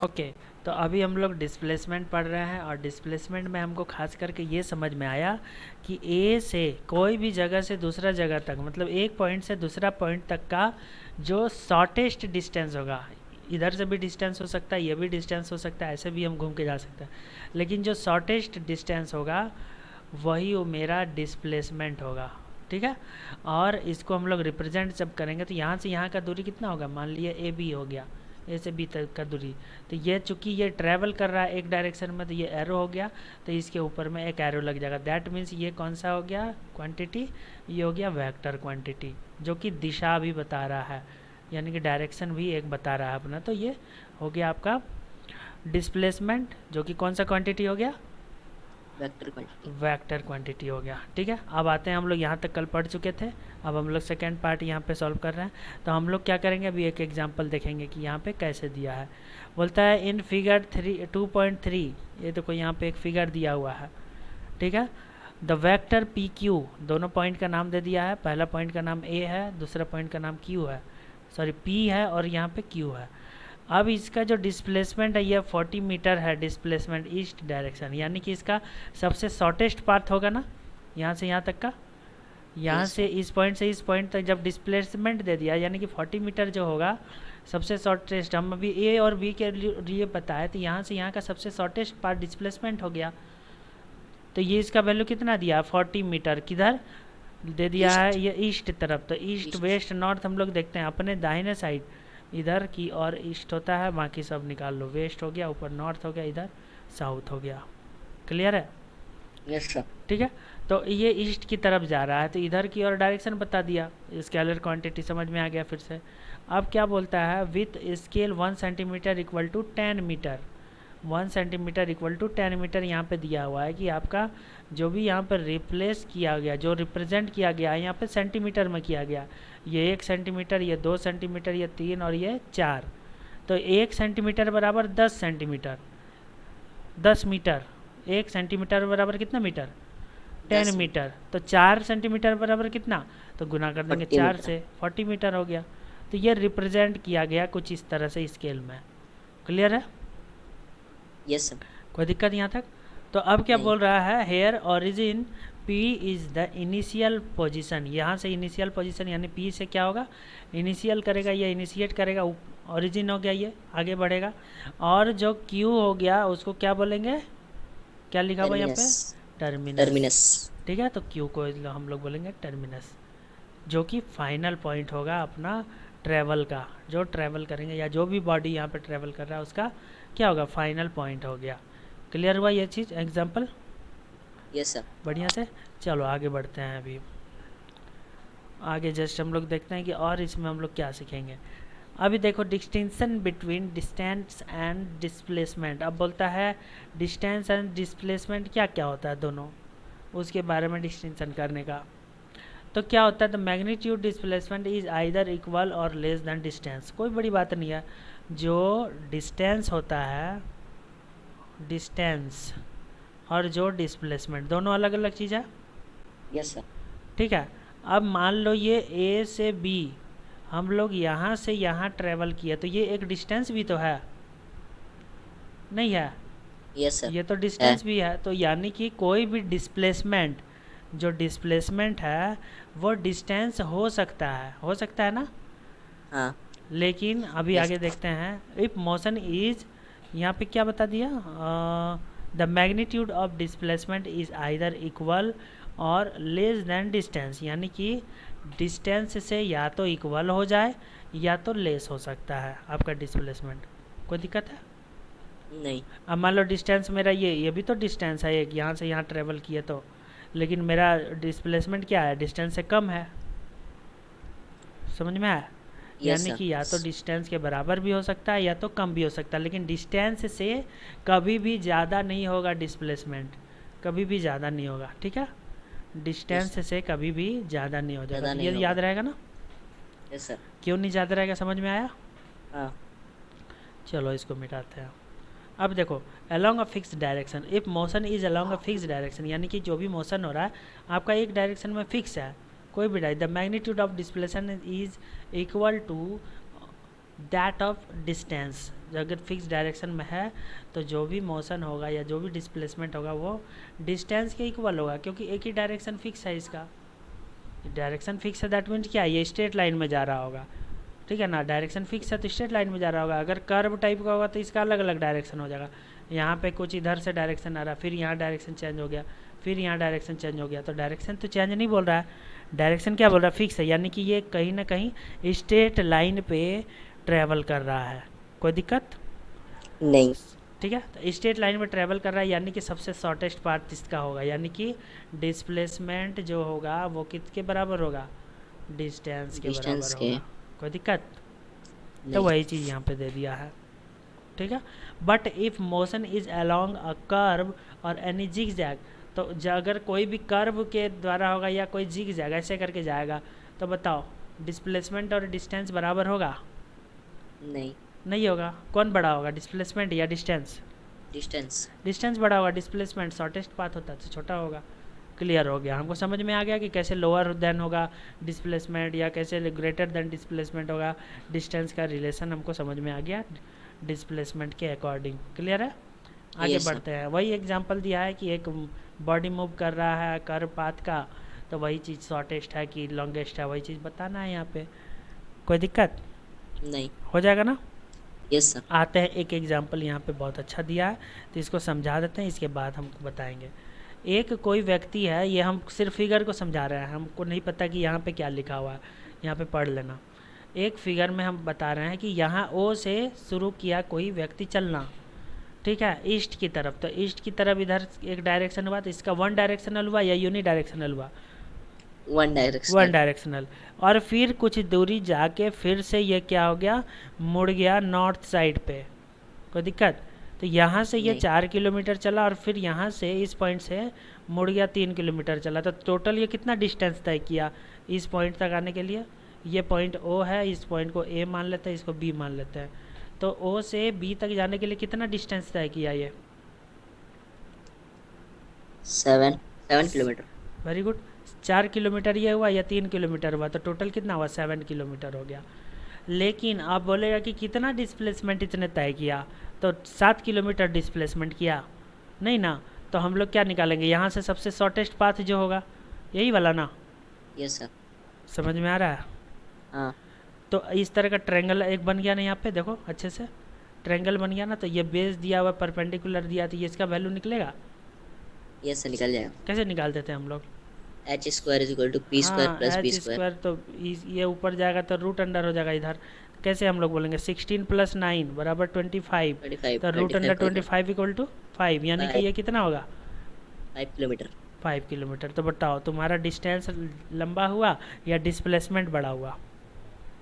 Okay. तो अभी हम लोग डिस्प्लेसमेंट पढ़ रहे हैं और डिस्प्लेसमेंट में हमको खास करके ये समझ में आया कि ए से कोई भी जगह से दूसरा जगह तक, मतलब एक पॉइंट से दूसरा पॉइंट तक का जो शॉर्टेस्ट डिस्टेंस होगा, इधर से भी डिस्टेंस हो सकता है, ये भी डिस्टेंस हो सकता है, ऐसे भी हम घूम के जा सकते हैं, लेकिन जो शॉर्टेस्ट डिस्टेंस होगा वही वो मेरा डिस्प्लेसमेंट होगा। ठीक है। और इसको हम लोग रिप्रेजेंट जब करेंगे तो यहाँ से यहाँ का दूरी कितना होगा, मान लिया ए बी हो गया, ए से बी तक का दूरी। तो ये चूंकि ये ट्रैवल कर रहा है एक डायरेक्शन में, तो ये एरो हो गया, तो इसके ऊपर में एक एरो लग जाएगा। दैट मीन्स ये कौन सा हो गया क्वांटिटी, ये हो गया वेक्टर क्वांटिटी, जो कि दिशा भी बता रहा है, यानी कि डायरेक्शन भी एक बता रहा है अपना। तो ये हो गया आपका डिस्प्लेसमेंट, जो कि कौन सा क्वांटिटी हो गया, वेक्टर क्वांटिटी हो गया। ठीक है। अब आते हैं, हम लोग यहाँ तक कल पढ़ चुके थे, अब हम लोग सेकेंड पार्ट यहाँ पे सॉल्व कर रहे हैं। तो हम लोग क्या करेंगे, अभी एक एग्जांपल देखेंगे कि यहाँ पे कैसे दिया है। बोलता है इन फिगर 2.3, ये देखो यहाँ पे एक फिगर दिया हुआ है। ठीक है। द वेक्टर पी क्यू, दोनों पॉइंट का नाम दे दिया है, पहला पॉइंट का नाम ए है, दूसरा पॉइंट का नाम क्यू है, सॉरी पी है, और यहाँ पे क्यू है। अब इसका जो डिस्प्लेसमेंट है ये 40 मीटर है, डिस्प्लेसमेंट ईस्ट डायरेक्शन, यानी कि इसका सबसे शॉर्टेस्ट पाथ होगा ना, यहाँ से यहाँ तक का, यहाँ से इस पॉइंट से इस पॉइंट तक जब डिस्प्लेसमेंट दे दिया, यानी कि 40 मीटर जो होगा सबसे शॉर्टेस्ट, हम अभी ए और बी के लिए बताए, तो यहाँ से यहाँ का सबसे शॉर्टेस्ट पार्ट डिस्प्लेसमेंट हो गया। तो ये इसका वैल्यू कितना दिया, 40 मीटर, किधर दे दिया है, ये ईस्ट तरफ। तो ईस्ट वेस्ट नॉर्थ हम लोग देखते हैं, अपने दाहिने साइड इधर की और ईस्ट होता है, बाकी सब निकाल लो, वेस्ट हो गया, ऊपर नॉर्थ हो गया, इधर साउथ हो गया। क्लियर है। Yes sir. ठीक है। तो ये ईस्ट की तरफ जा रहा है, तो इधर की और डायरेक्शन बता दिया, स्केलर क्वांटिटी समझ में आ गया फिर से। अब क्या बोलता है, with scale 1 centimetre equal to 10 metre, 1 centimetre equal to 10 metre यहाँ पे दिया हुआ है कि आपका जो भी यहाँ पर रिप्लेस किया गया, जो रिप्रेजेंट किया गया है यहाँ पे सेंटीमीटर में किया गया, ये 1 सेंटीमीटर, ये 2 सेंटीमीटर, ये 3 और ये 4। तो 1 सेंटीमीटर बराबर 10 सेंटीमीटर, 10 मीटर, 1 सेंटीमीटर बराबर कितना मीटर, 10 मीटर। तो 4 सेंटीमीटर बराबर कितना, तो गुना कर देंगे 4 से, 40 मीटर हो गया। तो ये रिप्रेजेंट किया गया कुछ इस तरह से स्केल में। क्लियर है। Yes sir. कोई दिक्कत यहाँ तक। तो अब क्या बोल रहा है, here origin P is the initial position, यहाँ से इनिशियल पोजीशन, यानी P से क्या होगा, इनिशियल करेगा, ये इनिशिएट करेगा, ओरिजिन हो गया, ये आगे बढ़ेगा। और जो Q हो गया उसको क्या बोलेंगे, क्या लिखा हुआ यहाँ पे, टर्मिनस। ठीक है। तो Q को हम लोग बोलेंगे टर्मिनस, जो कि फाइनल पॉइंट होगा अपना ट्रैवल का, जो ट्रैवल करेंगे या जो भी बॉडी यहाँ पे ट्रैवल कर रहा है उसका क्या होगा, फाइनल पॉइंट हो गया। क्लियर हुआ ये चीज़, एग्जांपल। Yes sir. बढ़िया से। चलो आगे बढ़ते हैं। अभी आगे जस्ट हम लोग देखते हैं कि और इसमें हम लोग क्या सीखेंगे। अभी देखो distinction between distance and displacement. अब बोलता है डिस्टेंस एंड डिस्प्लेसमेंट क्या क्या होता है दोनों, उसके बारे में डिस्टिंक्शन करने का। तो क्या होता है, the magnitude displacement is either equal और लेस देन डिस्टेंस। कोई बड़ी बात नहीं है, जो डिस्टेंस होता है, डिस्टेंस और जो डिस्प्लेसमेंट दोनों अलग अलग चीज़ है। Yes sir. ठीक है। अब मान लो ये ए से बी हम लोग यहाँ से यहाँ ट्रेवल किया, तो ये एक डिस्टेंस भी तो है, नहीं है, यस सर। ये तो डिस्टेंस भी है। तो यानी कि कोई भी डिस्प्लेसमेंट, जो डिस्प्लेसमेंट है वो डिस्टेंस हो सकता है, हो सकता है ना। हाँ। लेकिन अभी यस। आगे देखते हैं, इफ मोशन इज, यहाँ पे क्या बता दिया, the magnitude of displacement is either equal और लेस देन डिस्टेंस, यानी कि डिस्टेंस से या तो इक्वल हो जाए या तो लेस हो सकता है आपका डिस्प्लेसमेंट। कोई दिक्कत है। नहीं। अब मान लो डिस्टेंस मेरा ये भी तो डिस्टेंस है एक, यहाँ से यहाँ ट्रेवल किए तो, लेकिन मेरा डिस्प्लेसमेंट क्या है, डिस्टेंस से कम है। समझ में आया। यस यानी सर। कि या तो डिस्टेंस के बराबर भी हो सकता है या तो कम भी हो सकता है, लेकिन डिस्टेंस से कभी भी ज़्यादा नहीं होगा डिस्प्लेसमेंट, कभी भी ज़्यादा नहीं होगा। ठीक है। डिस्टेंस से कभी भी ज़्यादा नहीं हो जाएगा, तो ये याद रहेगा ना। Yes sir. क्यों नहीं याद रहेगा, समझ में आया। हाँ। चलो इसको मिटाते हैं। अब देखो, along a fix direction, if motion is along a fix direction, यानी कि जो भी मोशन हो रहा है आपका एक डायरेक्शन में फिक्स है, कोई भी the magnitude of displacement is equal to that of distance. अगर फिक्स डायरेक्शन में है तो जो भी मोशन होगा या जो भी डिस्प्लेसमेंट होगा वो डिस्टेंस के इक्वल होगा, क्योंकि एक ही डायरेक्शन फिक्स है इसका। डायरेक्शन फिक्स है दैट मीन्स क्या, ये स्ट्रेट लाइन में जा रहा होगा, ठीक है ना। डायरेक्शन फिक्स है तो स्ट्रेट लाइन में जा रहा होगा। अगर कर्व टाइप का होगा तो इसका अलग अलग डायरेक्शन हो जाएगा। यहाँ पे कुछ इधर से डायरेक्शन आ रहा, फिर यहाँ डायरेक्शन चेंज हो गया, फिर यहाँ डायरेक्शन चेंज हो गया। तो डायरेक्शन तो चेंज नहीं बोल रहा है, डायरेक्शन क्या बोल रहा है, फिक्स है, यानी कि ये कहीं ना कहीं स्ट्रेट लाइन पे ट्रैवल कर रहा है। कोई दिक्कत नहीं। ठीक है। तो स्ट्रेट लाइन में ट्रैवल कर रहा है, यानी कि सबसे शॉर्टेस्ट पाथ इसका होगा, यानी कि डिस्प्लेसमेंट जो होगा वो किसके बराबर होगा, डिस्टेंस के डिस्टेंस बराबर के। होगा। कोई दिक्कत, तो नहीं। वही चीज़ यहाँ पे दे दिया है, ठीक है। But if motion is along a curve और एनी जिग जैग, तो अगर कोई भी कर्व के द्वारा होगा या कोई जिग जैग ऐसे करके जाएगा, तो बताओ डिस्प्लेसमेंट और डिस्टेंस बराबर होगा, नहीं। नहीं होगा। कौन बड़ा होगा, डिस्प्लेसमेंट या डिस्टेंस, डिस्टेंस। डिस्टेंस बड़ा होगा। डिस्प्लेसमेंट शॉर्टेस्ट पाथ होता है तो छोटा होगा। क्लियर हो गया, हमको समझ में आ गया कि कैसे लोअर देन होगा डिस्प्लेसमेंट या कैसे ग्रेटर देन डिस्प्लेसमेंट होगा। डिस्टेंस का रिलेशन हमको समझ में आ गया डिस्प्लेसमेंट के अकॉर्डिंग। क्लियर है, आगे यस सर। बढ़ते हैं। वही एग्जांपल दिया है कि एक बॉडी मूव कर रहा है कर्व पाथ का, तो वही चीज़ शॉर्टेस्ट है कि लॉन्गेस्ट है, वही चीज़ बताना है यहाँ पे। कोई दिक्कत, नहीं। हो जाएगा ना। Yes sir. आते हैं एक एग्जांपल यहाँ पे बहुत अच्छा दिया है, तो इसको समझा देते हैं, इसके बाद हमको बताएंगे। एक कोई व्यक्ति है, ये हम सिर्फ फिगर को समझा रहे हैं, हमको नहीं पता कि यहाँ पे क्या लिखा हुआ है, यहाँ पे पढ़ लेना। एक फिगर में हम बता रहे हैं कि यहाँ ओ से शुरू किया कोई व्यक्ति चलना, ठीक है, ईस्ट की तरफ। तो ईस्ट की तरफ इधर एक डायरेक्शन हुआ, तो इसका वन डायरेक्शनल हुआ या यूनी डायरेक्शनल हुआ, वन वन डायरेक्शनल। डायरेक्शनल। और फिर कुछ दूरी जाके फिर से ये क्या हो गया, मुड़ गया नॉर्थ साइड पे। कोई दिक्कत, तो यहाँ से ये नहीं। 4 किलोमीटर चला और फिर यहाँ से इस पॉइंट से मुड़ गया 3 किलोमीटर चला। तो टोटल ये कितना डिस्टेंस तय किया इस पॉइंट तक आने के लिए। ये पॉइंट ओ है, इस पॉइंट को ए मान लेते हैं, इसको बी मान लेते हैं। तो ओ से बी तक जाने के लिए कितना डिस्टेंस तय किया ये, 7 किलोमीटर। Very good. 4 किलोमीटर ये हुआ या 3 किलोमीटर हुआ, तो टोटल कितना हुआ, 7 किलोमीटर हो गया। लेकिन आप बोलेगा कि कितना डिस्प्लेसमेंट इसने तय किया, तो 7 किलोमीटर डिस्प्लेसमेंट किया, नहीं ना। तो हम लोग क्या निकालेंगे, यहाँ से सबसे शॉर्टेस्ट पाथ जो होगा यही वाला ना। Yes sir. समझ में आ रहा है। हाँ। तो इस तरह का ट्रायंगल एक बन गया ना, यहाँ पे देखो अच्छे से ट्रायंगल बन गया ना। तो ये बेस दिया हुआ परपेंडिकुलर दिया, तो ये इसका वैल्यू निकलेगा। यस सर, निकल जाएगा। कैसे निकालते थे हम लोग, H square is equal to P square हाँ plus B H square. Square, तो ये ऊपर जाएगा तो रूट अंडर हो जाएगा इधर। कैसे हम लोग बोलेंगे 16 + 9 = 25, 25। तो रूट अंडर 25 = 5, यानी कि ये कितना होगा, 5 किलोमीटर। 5 किलोमीटर। तो बताओ तुम्हारा डिस्टेंस लंबा हुआ या डिस्प्लेसमेंट बड़ा हुआ,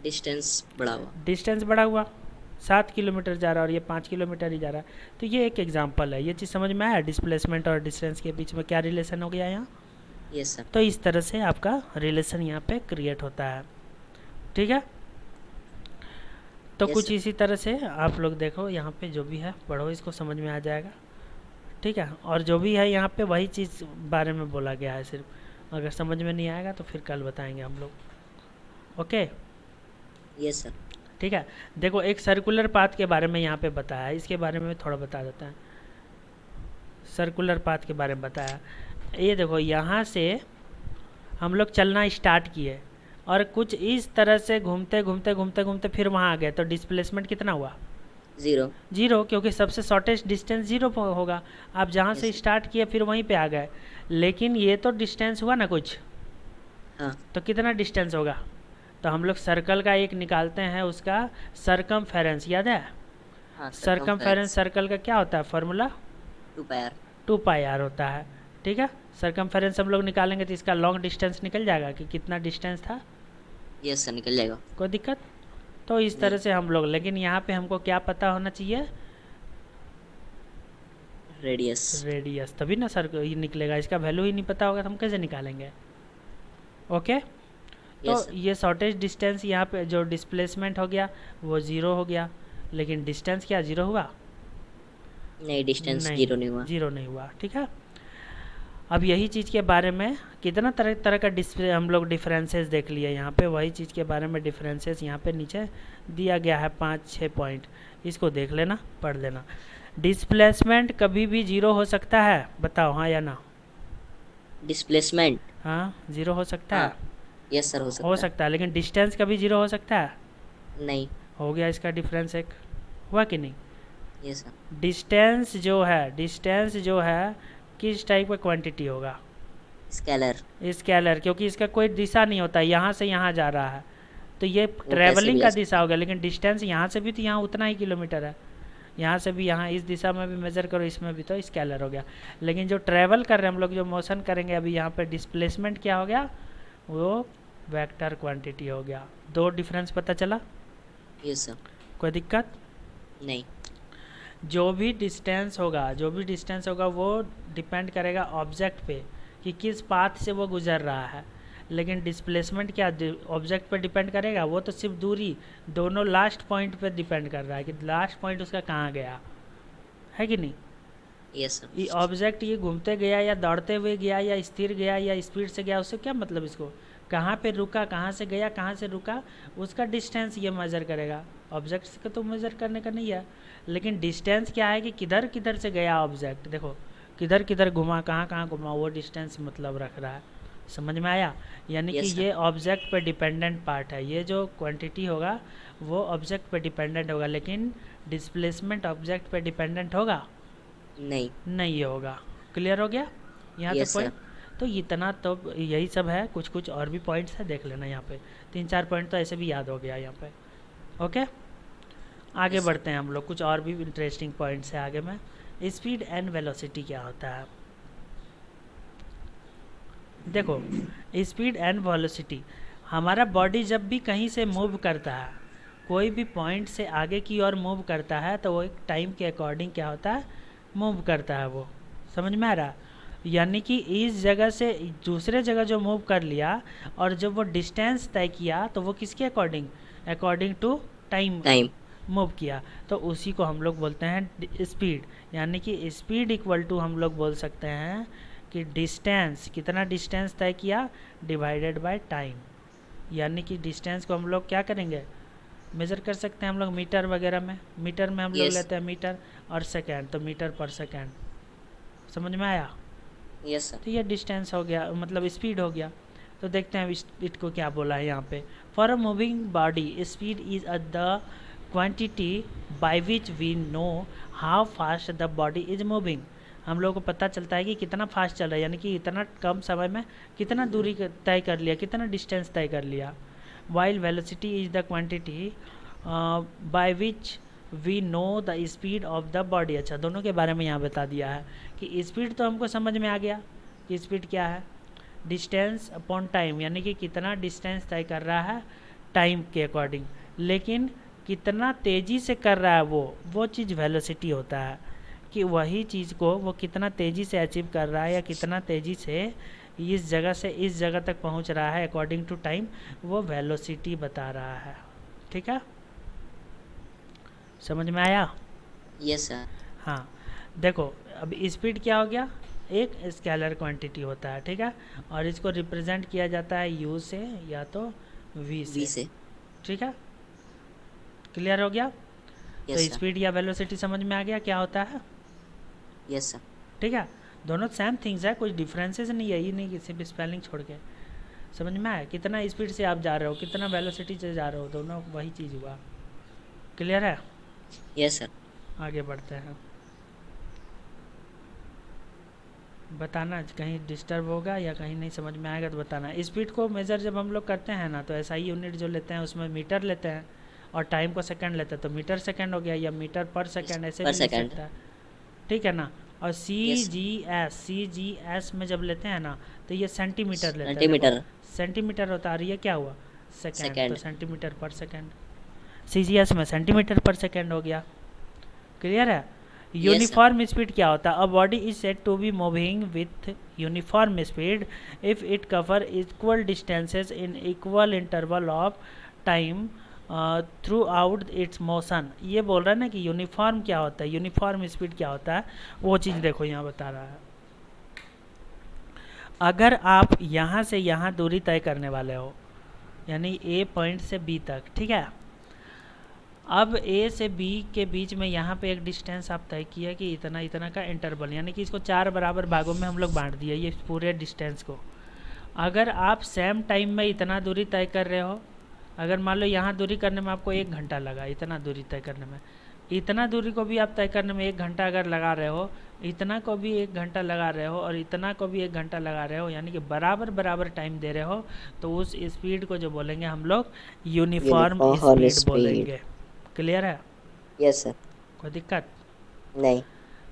डिस्टेंस बढ़ा हुआ। डिस्टेंस बड़ा हुआ। 7 किलोमीटर जा रहा है और ये 5 किलोमीटर ही जा रहा है। तो ये एक एग्जांपल है, ये चीज़ समझ में आया डिस्प्लेसमेंट और डिस्टेंस के बीच में क्या रिलेशन हो गया यहाँ। Yes sir. तो इस तरह से आपका रिलेशन यहाँ पे क्रिएट होता है, ठीक है। तो Yes, कुछ sir. इसी तरह से आप लोग देखो, यहाँ पे जो भी है पढ़ो, इसको समझ में आ जाएगा, ठीक है। और जो भी है यहाँ पे वही चीज़ बारे में बोला गया है सिर्फ, अगर समझ में नहीं आएगा तो फिर कल बताएंगे हम लोग। Okay, yes sir. ठीक है। देखो एक सर्कुलर पाथ के बारे में यहाँ पे बताया है, इसके बारे में थोड़ा बता देता है। सर्कुलर पाथ के बारे में बताया, ये देखो यहाँ से हम लोग चलना स्टार्ट किए और कुछ इस तरह से घूमते घूमते घूमते घूमते फिर वहाँ आ गए, तो डिस्प्लेसमेंट कितना हुआ, 0। जीरो, क्योंकि सबसे शॉर्टेस्ट डिस्टेंस जीरो होगा। आप जहाँ से Yes. स्टार्ट किए फिर वहीं पे आ गए, लेकिन ये तो डिस्टेंस हुआ ना कुछ, हाँ। तो कितना डिस्टेंस होगा। तो हम लोग सर्कल का एक निकालते हैं, उसका सरकमफेरेंस याद है। हाँ, सरकमफेरेंस सर्कल का क्या होता है, फार्मूला 2πr। 2πr होता है, ठीक है। सरकमफेरेंस हम लोग निकालेंगे तो इसका लॉन्ग डिस्टेंस निकल जाएगा कि कितना डिस्टेंस था। यस सर, निकल जाएगा। कोई दिक्कत, तो इस तरह से हम लोग, लेकिन यहाँ पे हमको क्या पता होना चाहिए, रेडियस। रेडियस, तभी ना सर ये निकलेगा। इसका वैल्यू ही नहीं पता होगा तो हम कैसे निकालेंगे। ओके, तो यस सर। ये शॉर्टेस्ट डिस्टेंस यहाँ पे जो डिस्प्लेसमेंट हो गया वो ज़ीरो हो गया, लेकिन डिस्टेंस क्या ज़ीरो हुआ, नहीं, डिस्टेंस 0 नहीं हुआ। जीरो नहीं हुआ, ठीक है। अब यही चीज़ के बारे में कितना तरह तरह का हम लोग डिफरेंसेस देख लिए यहाँ पे, वही चीज़ के बारे में डिफरेंसेस यहाँ पे नीचे दिया गया है 5-6 पॉइंट, इसको देख लेना, पढ़ लेना। डिस्प्लेसमेंट कभी भी जीरो हो सकता है, बताओ हाँ या ना। डिस्प्लेसमेंट, हाँ जीरो हो सकता हाँ, है, यस सर, हो हो सकता है। सकता है, लेकिन डिस्टेंस कभी जीरो हो सकता है, नहीं, हो गया इसका डिफरेंस एक, हुआ कि नहीं। Yes sir. डिस्टेंस जो है किस टाइप का क्वांटिटी होगा, स्केलर, स्केलर, क्योंकि इसका कोई दिशा नहीं होता, यहाँ से यहाँ जा रहा है तो ये वो कैसे ट्रैवलिंग भी का जा दिशा सकता हो गया, लेकिन डिस्टेंस यहाँ से भी तो यहाँ उतना ही किलोमीटर है, यहाँ से भी यहाँ इस दिशा में भी मेजर करो, इसमें भी, तो स्केलर हो गया। लेकिन जो ट्रैवल कर रहे हैं हम लोग, जो मोशन करेंगे अभी यहाँ पे, डिस्प्लेसमेंट क्या हो गया, वो वेक्टर क्वांटिटी हो गया। दो डिफरेंस पता चला, है। Yes sir. कोई दिक्कत। नहीं, जो भी डिस्टेंस होगा वो डिपेंड करेगा ऑब्जेक्ट पे कि किस पाथ से वो गुजर रहा है, लेकिन डिस्प्लेसमेंट क्या ऑब्जेक्ट पे डिपेंड करेगा, वो तो सिर्फ दूरी, दोनों लास्ट पॉइंट पे डिपेंड कर रहा है कि लास्ट पॉइंट उसका कहाँ गया है कि नहीं। Yes sir. ये ऑब्जेक्ट ये घूमते गया या दौड़ते हुए गया या स्थिर गया या स्पीड से गया, उससे क्या मतलब, इसको कहाँ पे रुका, कहाँ से गया, कहाँ से रुका, उसका डिस्टेंस ये मेज़र करेगा। ऑब्जेक्ट्स का तो मेज़र करने का नहीं है, लेकिन डिस्टेंस क्या है कि किधर किधर से गया ऑब्जेक्ट, देखो किधर किधर घुमा, कहाँ कहाँ घुमा, वो डिस्टेंस मतलब रख रहा है। समझ में आया। यानी कि Yes, sir. ये ऑब्जेक्ट पे डिपेंडेंट पार्ट है, ये जो क्वांटिटी होगा वो ऑब्जेक्ट पे डिपेंडेंट होगा, लेकिन डिस्प्लेसमेंट ऑब्जेक्ट पे डिपेंडेंट होगा नहीं। नहीं होगा। क्लियर हो गया यहाँ Yes, तक पॉइंट। sir. तो इतना तो यही सब है, कुछ कुछ और भी पॉइंट्स है, देख लेना यहाँ पे 3-4 पॉइंट तो ऐसे भी याद हो गया यहाँ पे। ओके, आगे Yes, sir. बढ़ते हैं हम लोग, कुछ और भी इंटरेस्टिंग पॉइंट्स है आगे में। स्पीड एंड वेलोसिटी क्या होता है, देखो स्पीड एंड वेलोसिटी, हमारा बॉडी जब भी कहीं से मूव करता है, कोई भी पॉइंट से आगे की ओर मूव करता है, तो वो एक टाइम के अकॉर्डिंग क्या होता है, मूव करता है वो। समझ में आ रहा, यानी कि इस जगह से दूसरे जगह जो मूव कर लिया और जब वो डिस्टेंस तय किया तो वो किसके according, according to time time. Move किया, तो उसी को हम लोग बोलते हैं स्पीड। यानी कि स्पीड इक्वल टू हम लोग बोल सकते हैं कि डिस्टेंस, कितना डिस्टेंस तय किया डिवाइडेड बाय टाइम। यानी कि डिस्टेंस को हम लोग क्या करेंगे, मेज़र कर सकते हैं हम लोग मीटर वगैरह में, मीटर में हम लोग Yes. लेते हैं मीटर और सेकेंड, तो मीटर पर सेकेंड। समझ में आया। Yes sir. तो ये डिस्टेंस हो गया, मतलब स्पीड हो गया। तो देखते हैं स्पीड को क्या बोला है यहाँ पे। For a moving body speed is the quantity by which we know how fast the body is moving. हम लोगों को पता चलता है कि कितना फास्ट चल रहा है, यानी कि इतना कम समय में कितना दूरी तय कर लिया, कितना डिस्टेंस तय कर लिया। While velocity is the quantity by which we know the speed of the body. अच्छा, दोनों के बारे में यहाँ बता दिया है कि स्पीड तो हमको समझ में आ गया कि स्पीड क्या है, डिस्टेंस अपॉन टाइम, यानी कि कितना डिस्टेंस तय कर रहा है टाइम के अकॉर्डिंग, लेकिन कितना तेज़ी से कर रहा है वो चीज़ वेलोसिटी होता है, कि वही चीज़ को वो कितना तेज़ी से अचीव कर रहा है या कितना तेज़ी से इस जगह से इस जगह तक पहुंच रहा है अकॉर्डिंग टू टाइम, वो वेलोसिटी बता रहा है। ठीक है, समझ में आया। Yes sir. हाँ, देखो अब स्पीड क्या हो गया, एक स्केलर क्वांटिटी होता है, ठीक है, और इसको रिप्रेजेंट किया जाता है यू से या तो वी वी से। से। ठीक है, क्लियर हो गया। तो यस सर। स्पीड या वेलोसिटी समझ में आ गया क्या होता है। Yes sir. ठीक है, दोनों सेम थिंग्स है, कुछ डिफरेंसेस नहीं है, ये नहीं कि सिर्फ स्पेलिंग छोड़ के। समझ में आया, कितना स्पीड से आप जा रहे हो, कितना वेलोसिटी से जा रहे हो, दोनों वही चीज़ हुआ। क्लियर है। Yes sir. आगे बढ़ते हैं, बताना कहीं डिस्टर्ब होगा या कहीं नहीं समझ में आएगा तो बताना। स्पीड को मेज़र जब हम लोग करते हैं ना, तो एसआई यूनिट जो लेते हैं उसमें मीटर लेते हैं और टाइम को सेकंड लेते हैं, तो मीटर सेकंड हो गया या मीटर पर सेकंड ऐसे भी पर लिख सेकंड। सकता है। ठीक है ना। और Yes. सी जी एस में जब लेते हैं ना, तो ये सेंटीमीटर लेते हैं। सेंटीमीटर। सेंटीमीटर होता है, ये क्या हुआ, सेकंड, तो second. Centimetre per second. C G S में सेंटीमीटर पर सेकंड हो गया। क्लियर है। यूनिफॉर्म स्पीड क्या होता है, a body is said to be moving with uniform speed if it cover equal distances in equal interval of time throughout its motion. ये बोल रहा है ना कि यूनिफॉर्म क्या होता है, यूनिफॉर्म स्पीड क्या होता है, वो चीज़ देखो यहाँ बता रहा है। अगर आप यहाँ से यहाँ दूरी तय करने वाले हो, यानी ए पॉइंट से बी तक, ठीक है। अब ए से बी के बीच में यहाँ पे एक डिस्टेंस आप तय किया कि इतना इतना का इंटरवल, यानी कि इसको 4 बराबर भागों में हम लोग बांट दिए ये पूरे डिस्टेंस को। अगर आप सेम टाइम में इतना दूरी तय कर रहे हो, अगर मान लो यहाँ दूरी करने में आपको 1 घंटा लगा, इतना दूरी तय करने में, इतना दूरी को भी आप तय करने में 1 घंटा अगर लगा रहे हो, इतना को भी 1 घंटा लगा रहे हो और इतना को भी 1 घंटा लगा रहे हो, यानी कि बराबर बराबर टाइम दे रहे हो, तो उस स्पीड को जो बोलेंगे हम लोग यूनिफॉर्म यूनिफॉर्म स्पीड बोलेंगे। क्लियर है? Yes sir. कोई दिक्कत नहीं।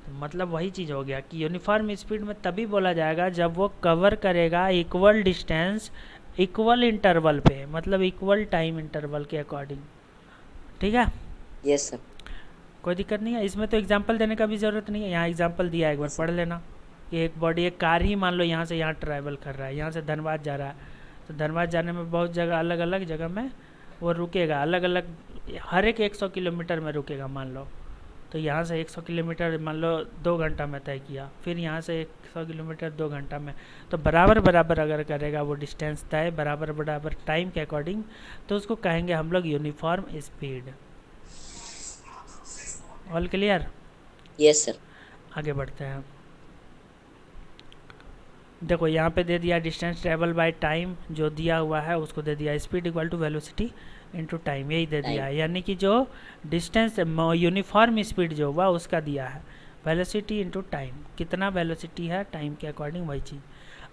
तो मतलब वही चीज़ हो गया कि यूनिफॉर्म स्पीड में तभी बोला जाएगा जब वो कवर करेगा इक्वल डिस्टेंस इक्वल इंटरवल पे, मतलब इक्वल टाइम इंटरवल के अकॉर्डिंग। ठीक है? Yes sir. कोई दिक्कत नहीं है इसमें, तो एग्जांपल देने का भी ज़रूरत नहीं है, यहाँ एग्जांपल दिया है, एक बार पढ़ लेना कि एक बॉडी, एक कार ही मान लो यहाँ से यहाँ ट्रैवल कर रहा है, यहाँ से धनबाद जा रहा है, तो धनबाद जाने में बहुत जगह अलग अलग जगह में वो रुकेगा, अलग अलग हर एक 100 किलोमीटर में रुकेगा मान लो। तो यहाँ से 100 किलोमीटर मान लो 2 घंटा में तय किया, फिर यहाँ से 100 किलोमीटर 2 घंटा में, तो बराबर बराबर अगर करेगा वो डिस्टेंस तय बराबर बराबर टाइम के अकॉर्डिंग, तो उसको कहेंगे हम लोग uniform speed. All clear? Yes sir. आगे बढ़ते हैं। देखो यहाँ पे दे दिया डिस्टेंस ट्रेवल बाय टाइम, जो दिया हुआ है उसको दे दिया speed equal to velocity into time, यही दे दिया है, यानी कि जो डिस्टेंस यूनिफॉर्म स्पीड जो हुआ उसका दिया है वेलोसिटी इनटू टाइम, कितना वेलोसिटी है टाइम के अकॉर्डिंग वही चीज़।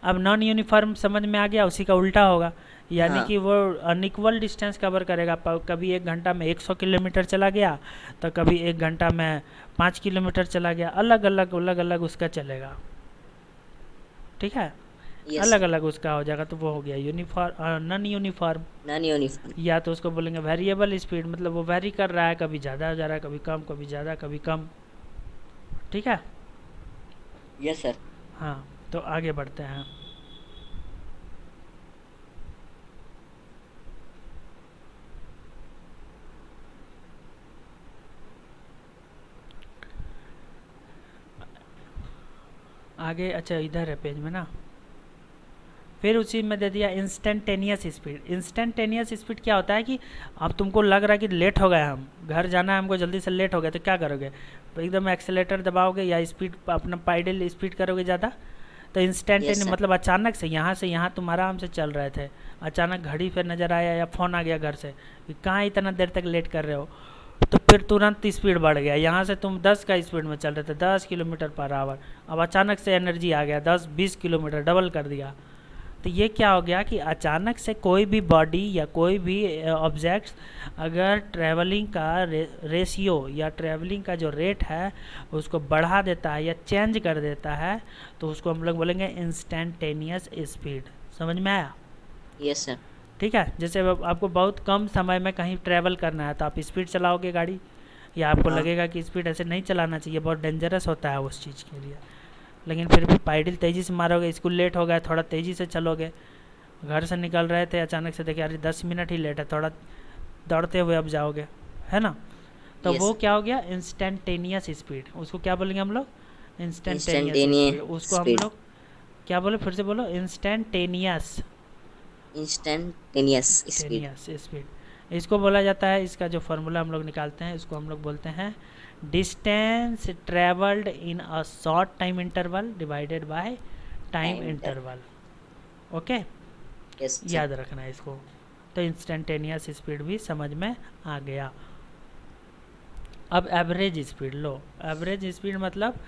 अब नॉन यूनिफॉर्म समझ में आ गया, उसी का उल्टा होगा, यानी हाँ। कि वो अनइक्वल डिस्टेंस कवर करेगा, कभी 1 घंटा में 100 किलोमीटर चला गया, तो कभी 1 घंटा में 5 किलोमीटर चला गया, अलग अलग उसका चलेगा। ठीक है? अलग अलग उसका हो जाएगा, तो वो हो गया uniform non uniform. Non uniform. या तो उसको बोलेंगे वेरिएबल स्पीड, मतलब वो वेरी कर रहा है, कभी ज़्यादा हो जा रहा है, कभी कम, कभी ज़्यादा कभी कम। ठीक है? Yes sir. हाँ, तो आगे बढ़ते हैं। आगे अच्छा इधर है पेज में ना, फिर उसी में दे दिया इंस्टेंटेनियस स्पीड। इंस्टेंटेनियस स्पीड क्या होता है कि अब तुमको लग रहा है कि लेट हो गया, हम घर जाना है हमको जल्दी से, लेट हो गया, तो क्या करोगे, तो एकदम एक्सेलेटर दबाओगे या स्पीड अपना पाइडल स्पीड करोगे ज़्यादा। तो इंस्टेंटेनियस मतलब अचानक से यहाँ तुम आराम से चल रहे थे, अचानक घड़ी पे नज़र आया या फ़ोन आ गया घर से कि कहाँ इतना देर तक लेट कर रहे हो, तो फिर तुरंत स्पीड बढ़ गया, यहाँ से तुम 10 का स्पीड में चल रहे थे 10 किलोमीटर पर आवर, अब अचानक से एनर्जी आ गया 10-20 किलोमीटर, डबल कर दिया। तो ये क्या हो गया कि अचानक से कोई भी बॉडी या कोई भी ऑब्जेक्ट्स अगर ट्रैवलिंग का रेशियो या ट्रैवलिंग का जो रेट है उसको बढ़ा देता है या चेंज कर देता है, तो उसको हम लोग बोलेंगे इंस्टेंटेनियस स्पीड। समझ में आया? Yes sir. ठीक है? जैसे आपको बहुत कम समय में कहीं ट्रैवल करना है तो आप स्पीड चलाओगे गाड़ी, या आपको लगेगा कि स्पीड ऐसे नहीं चलाना चाहिए, बहुत डेंजरस होता है उस चीज़ के लिए, लेकिन फिर भी पाइडल तेज़ी से मारोगे, स्कूल लेट हो गया थोड़ा तेज़ी से चलोगे, घर से निकल रहे थे अचानक से देखे अरे 10 मिनट ही लेट है, थोड़ा दौड़ते हुए अब जाओगे, है ना? तो वो क्या हो गया इंस्टेंटेनियस स्पीड, उसको क्या बोलेंगे हम लोग? Instantaneous speed. उसको हम लोग क्या बोले, फिर से बोलो, इंस्टेंटेनियस स्पीड इसको बोला जाता है। इसका जो फार्मूला हम लोग निकालते हैं इसको हम लोग बोलते हैं distance travelled in a short time interval divided by time interval. Okay, याद रखना है इसको। तो इंस्टेंटेनियस स्पीड भी समझ में आ गया। अब एवरेज स्पीड लो। एवरेज स्पीड मतलब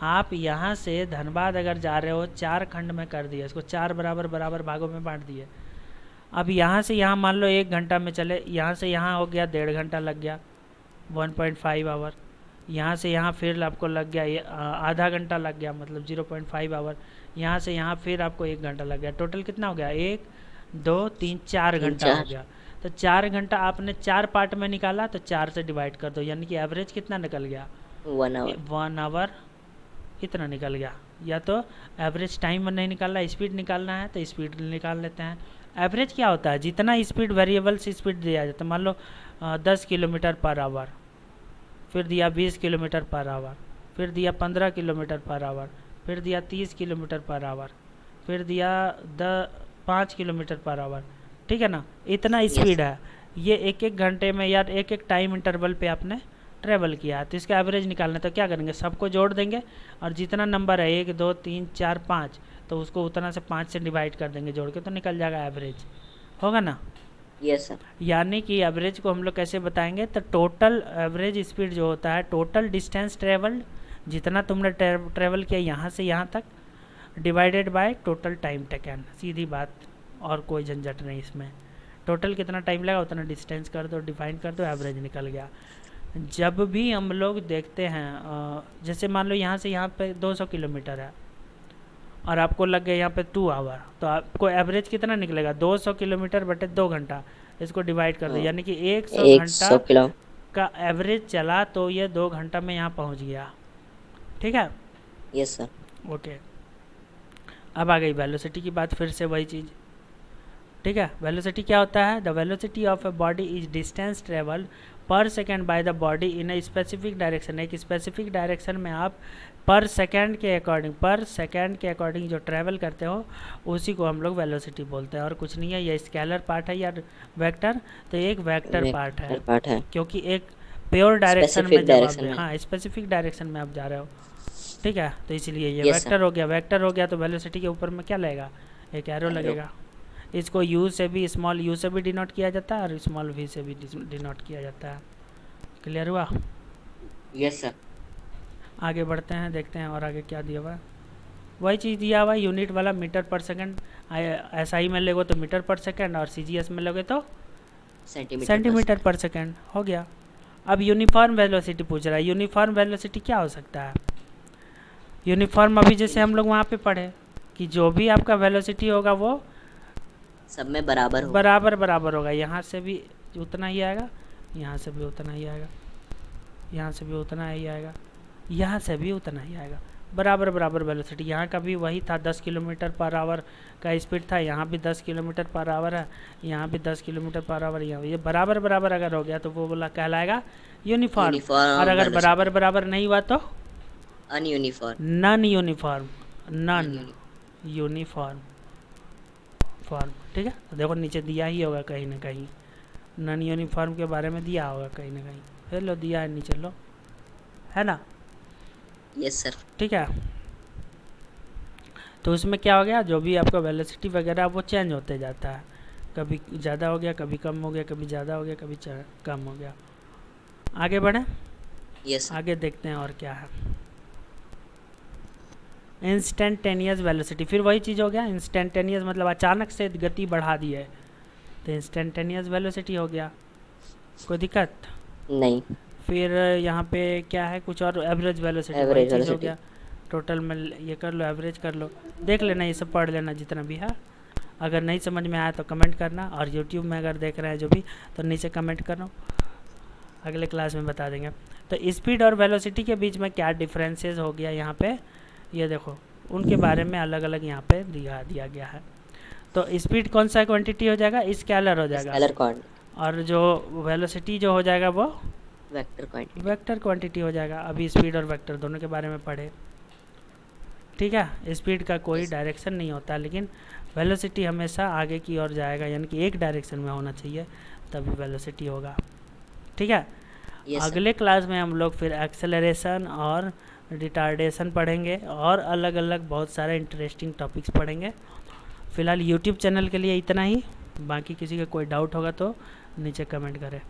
आप यहाँ से धनबाद अगर जा रहे हो 4 खंड में कर दिया, इसको 4 बराबर बराबर भागों में बांट दिए। अब यहाँ से यहाँ मान लो 1 घंटा में चले, यहाँ से यहाँ हो गया 1.5 घंटा लग गया 1.5 आवर, यहाँ से यहाँ फिर आपको लग गया आधा घंटा लग गया मतलब 0.5 आवर, यहाँ से यहाँ फिर आपको 1 घंटा लग गया, टोटल कितना हो गया 1 2 3 4 घंटा हो गया। तो 4 घंटा आपने 4 पार्ट में निकाला तो 4 से डिवाइड कर दो, यानी कि एवरेज कितना निकल गया 1 आवर इतना निकल गया। या तो एवरेज टाइम में नहीं निकालना, स्पीड निकालना है तो स्पीड निकाल लेते हैं। एवरेज क्या होता है, जितना स्पीड वेरिएबल से स्पीड दिया जाता है, मान लो 10 किलोमीटर पर आवर, फिर दिया 20 किलोमीटर पर आवर, फिर दिया 15 किलोमीटर पर आवर, फिर दिया 30 किलोमीटर पर आवर, फिर दिया 5 किलोमीटर पर आवर, ठीक है ना, इतना Yes. स्पीड है। ये एक एक घंटे में या एक एक टाइम इंटरवल पे आपने ट्रेवल किया है, तो इसका एवरेज निकालना है। तो क्या करेंगे, सबको जोड़ देंगे और जितना नंबर है 1 2 3 4 5, तो उसको उतना से 5 से डिवाइड कर देंगे जोड़ के, तो निकल जाएगा एवरेज, होगा ना। Yes, sir. यानी कि एवरेज को हम लोग कैसे बताएंगे, तो टोटल एवरेज स्पीड जो होता है, टोटल डिस्टेंस ट्रेवल्ड, जितना तुमने ट्रेवल किया यहाँ से यहाँ तक, divided by total time taken, सीधी बात, और कोई झंझट नहीं इसमें। टोटल कितना टाइम लगा उतना डिस्टेंस कर दो, डिफाइन कर दो, एवरेज निकल गया। जब भी हम लोग देखते हैं, जैसे मान लो यहाँ से यहाँ पे 200 किलोमीटर है और आपको लग गया यहाँ पे 2 आवर, तो आपको एवरेज कितना निकलेगा, 200 किलोमीटर बटे 2 घंटा, इसको डिवाइड कर दो, यानी कि 100 घंटा किलो का एवरेज चला, तो ये 2 घंटा में यहाँ पहुँच गया, ठीक है। Yes sir. ओके, अब आ गई वेलोसिटी की बात, फिर से वही चीज़, ठीक है। वेलोसिटी क्या होता है, the velocity of a body is distance travelled per second by the body in a specific direction. एक स्पेसिफिक डायरेक्शन में आप पर सेकेंड के अकॉर्डिंग जो ट्रैवल करते हो, उसी को हम लोग वेलोसिटी बोलते हैं, और कुछ नहीं है। ये स्केलर पार्ट है या वेक्टर, तो एक वेक्टर पार्ट है, क्योंकि एक प्योर डायरेक्शन में जब आप, हाँ, स्पेसिफिक डायरेक्शन में आप जा रहे हो, ठीक है, तो इसलिए ये वेक्टर हो गया। वेक्टर हो गया तो वेलोसिटी के ऊपर में क्या लगेगा, एक एरो लगेगा। इसको यू से भी, स्मॉल यू से भी डिनोट किया जाता है और स्मॉल वी से भी डिनोट किया जाता है। क्लियर हुआ? Yes sir. आगे बढ़ते हैं, देखते हैं और आगे क्या दिया हुआ है। वही चीज़ दिया हुआ है, यूनिट वाला मीटर पर सेकंड, SI में लोगे तो मीटर पर सेकंड, और CGS में लोगे तो सेंटीमीटर पर सेकंड, हो गया। अब यूनिफॉर्म वेलोसिटी पूछ रहा है। यूनिफॉर्म वेलोसिटी क्या हो सकता है? यूनिफॉर्म अभी जैसे हम लोग वहाँ पे पढ़े कि जो भी आपका वेलोसिटी होगा वो सब में बराबर होगा। यहाँ से भी उतना ही आएगा, यहाँ से भी उतना ही आएगा, यहाँ से भी उतना ही आएगा, यहाँ से भी उतना ही आएगा, बराबर वेलोसिटी। यहाँ का भी वही था, 10 किलोमीटर पर आवर का स्पीड था, यहाँ भी 10 किलोमीटर पर आवर है, यहाँ भी 10 किलोमीटर पर आवर, यहाँ ये बराबर अगर हो गया तो वो बोला कहलाएगा यूनिफॉर्म। और अगर बराबर नहीं हुआ तो नॉन यूनिफॉर्म फॉर्म, ठीक है। तो देखो नीचे दिया ही होगा कहीं ना कहीं, नॉन यूनिफॉर्म के बारे में दिया होगा कहीं ना कहीं, फिर लो दिया है नीचे, लो, है ना। Yes sir. ठीक है, तो उसमें क्या हो गया, जो भी आपका वेलोसिटी वगैरह वो चेंज होते जाता है, कभी ज़्यादा हो गया, कभी कम हो गया, कभी ज़्यादा हो गया, कभी कम हो गया। आगे बढ़ें? यस। आगे देखते हैं और क्या है। इंस्टेंटेनियस वेलोसिटी, फिर वही चीज़ हो गया। इंस्टेंटेनियस मतलब अचानक से गति बढ़ा दी है, तो इंस्टेंटेनियस वेलोसिटी हो गया, कोई दिक्कत नहीं। फिर यहाँ पे क्या है, कुछ और, एवरेज वेलोसिटी हो गया। टोटल में ये कर लो, एवरेज कर लो, देख लेना, ये सब पढ़ लेना जितना भी है। अगर नहीं समझ में आया तो कमेंट करना, और यूट्यूब में अगर देख रहे हैं जो भी, तो नीचे कमेंट करो, अगले क्लास में बता देंगे। तो स्पीड और वेलोसिटी के बीच में क्या डिफरेंसेस हो गया यहाँ पे, ये देखो, उनके बारे में अलग अलग यहाँ पे दिया गया है। तो स्पीड कौन सा क्वांटिटी हो जाएगा, स्केलर हो जाएगा, और जो वेलोसिटी जो हो जाएगा वो वेक्टर क्वांटिटी हो जाएगा। अभी स्पीड और वेक्टर दोनों के बारे में पढ़े, ठीक है। स्पीड का कोई डायरेक्शन नहीं होता, लेकिन वेलोसिटी हमेशा आगे की ओर जाएगा, यानी कि एक डायरेक्शन में होना चाहिए, तभी वेलोसिटी होगा, ठीक है। अगले क्लास में हम लोग फिर एक्सेलरेशन और रिटार्डेशन पढ़ेंगे, और अलग अलग बहुत सारे इंटरेस्टिंग टॉपिक्स पढ़ेंगे। फ़िलहाल यूट्यूब चैनल के लिए इतना ही, बाकी किसी का कोई डाउट होगा तो नीचे कमेंट करें।